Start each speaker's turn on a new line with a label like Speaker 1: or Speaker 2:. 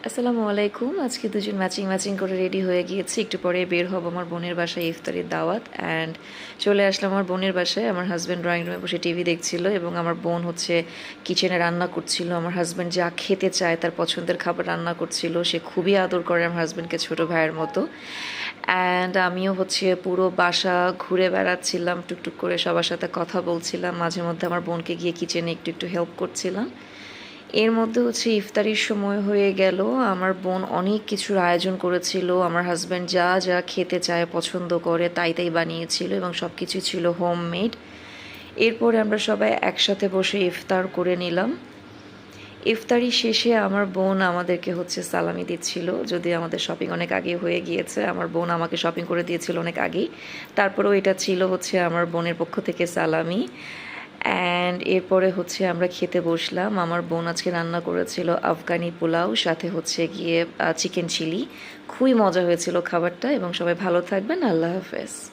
Speaker 1: আসসালামু আলাইকুম। আজকে দুজন ম্যাচিং ম্যাচিং করে রেডি হয়ে গিয়েছি। একটু পরে বের হব আমার বোনের বাসায় ইফতারির দাওয়াত। অ্যান্ড চলে আসলাম আমার বোনের বাসায়। আমার হাজব্যান্ড ড্রয়িং রুমে বসে টিভি দেখছিল এবং আমার বোন হচ্ছে কিচেনে রান্না করছিল। আমার হাজব্যান্ড যা খেতে চায় তার পছন্দের খাবার রান্না করছিল। সে খুবই আদর করে আমার হাজব্যান্ডকে ছোটো ভাইয়ের মতো। অ্যান্ড আমিও হচ্ছে পুরো বাসা ঘুরে বেড়াচ্ছিলাম, টুকটুক করে সবার সাথে কথা বলছিলাম, মাঝে মধ্যে আমার বোনকে গিয়ে কিচেনে একটু একটু হেল্প করছিলাম। এর মধ্যে হচ্ছে ইফতারির সময় হয়ে গেল। আমার বোন অনেক কিছুর আয়োজন করেছিল। আমার হাজব্যান্ড যা যা খেতে চায়, পছন্দ করে তাই তাই বানিয়েছিল এবং সব কিছুই ছিল হোমমেড। এরপরে আমরা সবাই একসাথে বসে ইফতার করে নিলাম। ইফতারি শেষে আমার বোন আমাদেরকে হচ্ছে সালামি দিচ্ছিল, যদি আমাদের শপিং অনেক আগে হয়ে গিয়েছে। আমার বোন আমাকে শপিং করে দিয়েছিল অনেক আগেই, তারপরেও এটা ছিল হচ্ছে আমার বোনের পক্ষ থেকে সালামি। অ্যান্ড এরপরে হচ্ছে আমরা খেতে বসলাম। আমার বোন আজকে রান্না করেছিল আফগানি পোলাও, সাথে হচ্ছে গিয়ে চিকেন চিলি। খুবই মজা হয়েছিল খাবারটা। এবং সবাই ভালো থাকবেন। আল্লাহ হাফেজ।